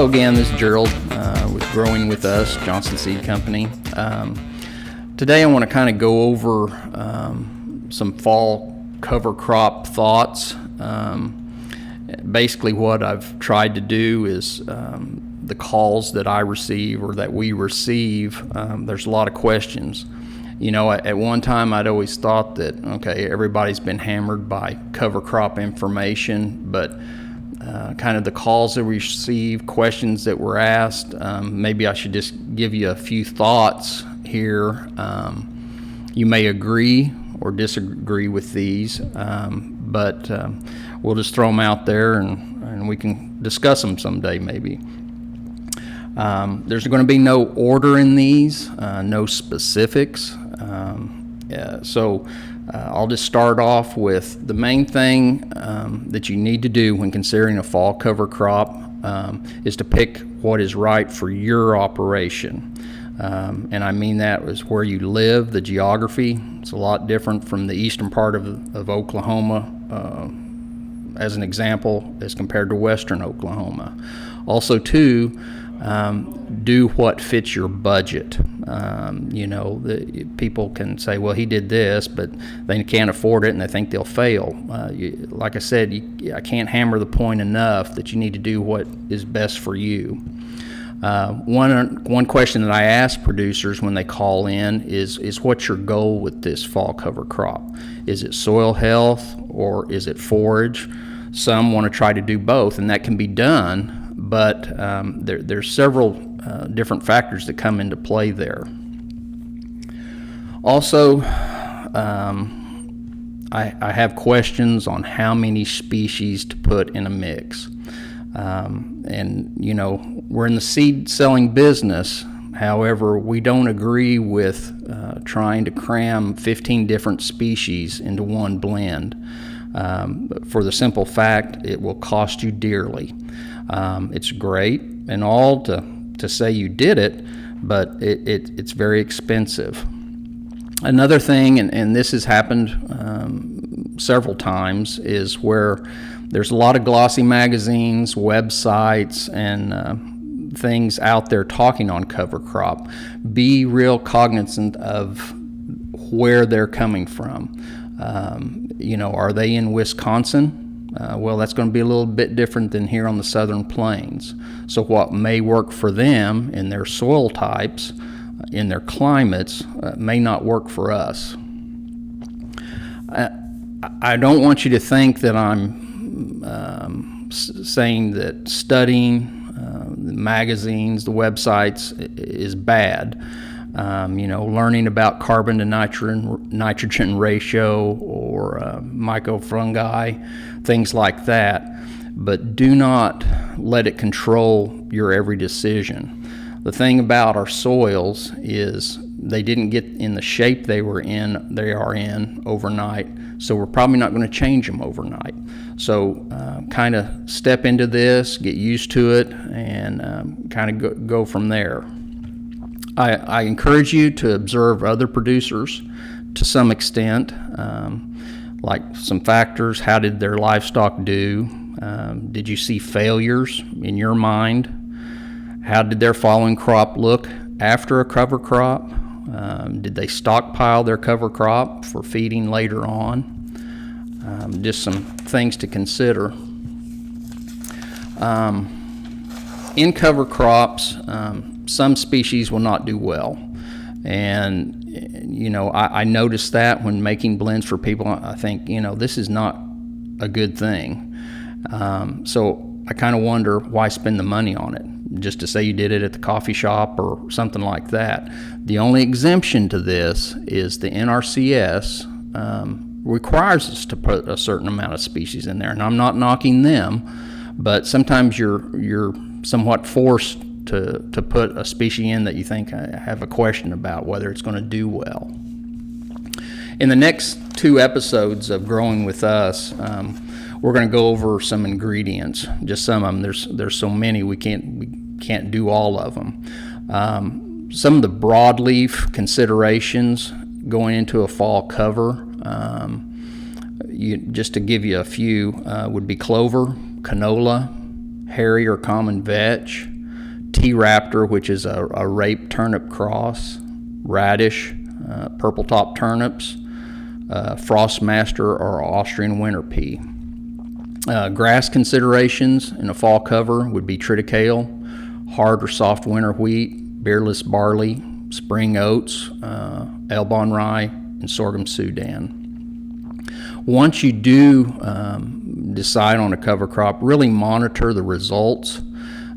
Hello again, this is Gerald with Growing With Us, Johnston Seed Company. Today I want to kind of go over some fall cover crop thoughts. Basically what I've tried to do is the calls that I receive or that we receive, there's a lot of questions. You know, at one time I'd always thought that, okay, everybody's been hammered by cover crop information, but kind of the calls that we receive, questions that were asked, maybe I should just give you a few thoughts here. You may agree or disagree with these, but we'll just throw them out there and we can discuss them someday maybe. There's going to be no order in these, no specifics. So I'll just start off with the main thing that you need to do when considering a fall cover crop is to pick what is right for your operation. And I mean that is where you live, the geography. It's a lot different from the eastern part of Oklahoma, as an example, as compared to western Oklahoma. Also, too, do what fits your budget. You know, people can say, well, he did this, but they can't afford it and they think they'll fail. Like I said, I can't hammer the point enough that you need to do what is best for you. One question that I ask producers when they call in is what's your goal with this fall cover crop? Is it soil health or is it forage? Some want to try to do both, and that can be done, but there's several different factors that come into play there. Also, I have questions on how many species to put in a mix. And, you know, we're in the seed selling business. However, we don't agree with trying to cram 15 different species into one blend. For the simple fact, it will cost you dearly. It's great and all to say you did it, but it's very expensive. Another thing, and this has happened several times, is where there's a lot of glossy magazines, websites, and things out there talking on cover crop. Be real cognizant of where they're coming from. You know, are they in Wisconsin? Well, that's going to be a little bit different than here on the Southern Plains. So what may work for them in their soil types, in their climates, may not work for us. I don't want you to think that I'm saying that studying the magazines, the websites is bad. You know, learning about carbon to nitrogen ratio or mycofungi, things like that. But do not let it control your every decision. The thing about our soils is they didn't get in the shape they are in overnight, so we're probably not going to change them overnight. So kind of step into this, get used to it, and kind of go from there. I encourage you to observe other producers to some extent, like some factors. How did their livestock do? Did you see failures in your mind? How did their following crop look after a cover crop? Did they stockpile their cover crop for feeding later on? Just some things to consider. In cover crops, some species will not do well. And, you know, I noticed that when making blends for people. I think, you know, this is not a good thing. So I kind of wonder why spend the money on it, just to say you did it at the coffee shop or something like that. The only exemption to this is the NRCS requires us to put a certain amount of species in there. And I'm not knocking them, but sometimes you're somewhat forced to put a species in that you think have a question about whether it's going to do well. In the next 2 episodes of Growing With Us, we're going to go over some ingredients, just some of them. There's so many we can't do all of them. Some of the broadleaf considerations going into a fall cover, just to give you a few, would be clover, canola, hairy or common vetch, P-Raptor, which is a rape turnip cross, radish, purple top turnips, Frostmaster or Austrian winter pea. Grass considerations in a fall cover would be triticale, hard or soft winter wheat, beerless barley, spring oats, Elbon rye, and sorghum Sudan. Once you do decide on a cover crop, really monitor the results.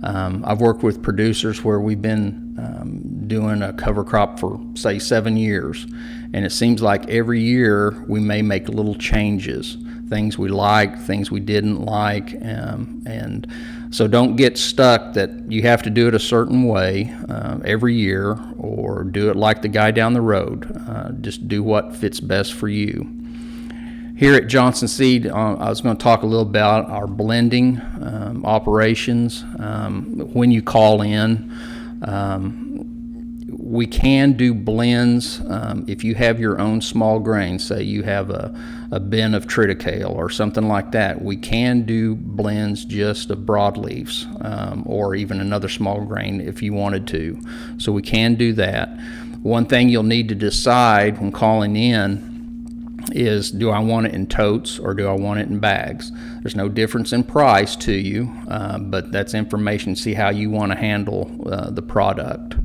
I've worked with producers where we've been doing a cover crop for, say, 7 years, and it seems like every year we may make little changes, things we liked, things we didn't like, and so don't get stuck that you have to do it a certain way every year, or do it like the guy down the road. Just do what fits best for you. Here at Johnston Seed, I was going to talk a little about our blending operations. When you call in, we can do blends if you have your own small grain. Say you have a bin of triticale or something like that. We can do blends just of broadleafs or even another small grain if you wanted to. So we can do that. One thing you'll need to decide when calling in is, do I want it in totes or do I want it in bags? There's no difference in price to you, but that's information. See how you want to handle the product.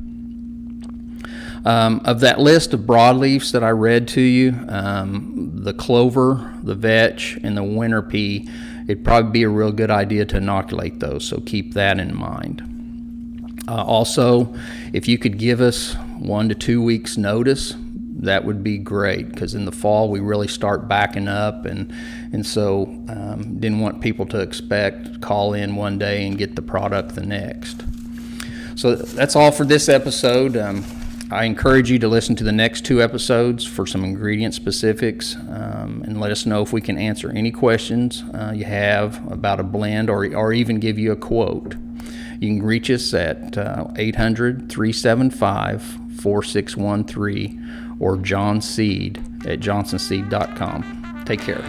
Of that list of broadleafs that I read to you, the clover, the vetch, and the winter pea, it'd probably be a real good idea to inoculate those, so keep that in mind. Also, if you could give us 1 to 2 weeks notice, that would be great, because in the fall we really start backing up, and so didn't want people to call in one day and get the product the next. So that's all for this episode. I encourage you to listen to the next 2 episodes for some ingredient specifics, and let us know if we can answer any questions you have about a blend, or even give you a quote. You can reach us at 800-375-4613 or John Seed at johnstonseed.com. Take care.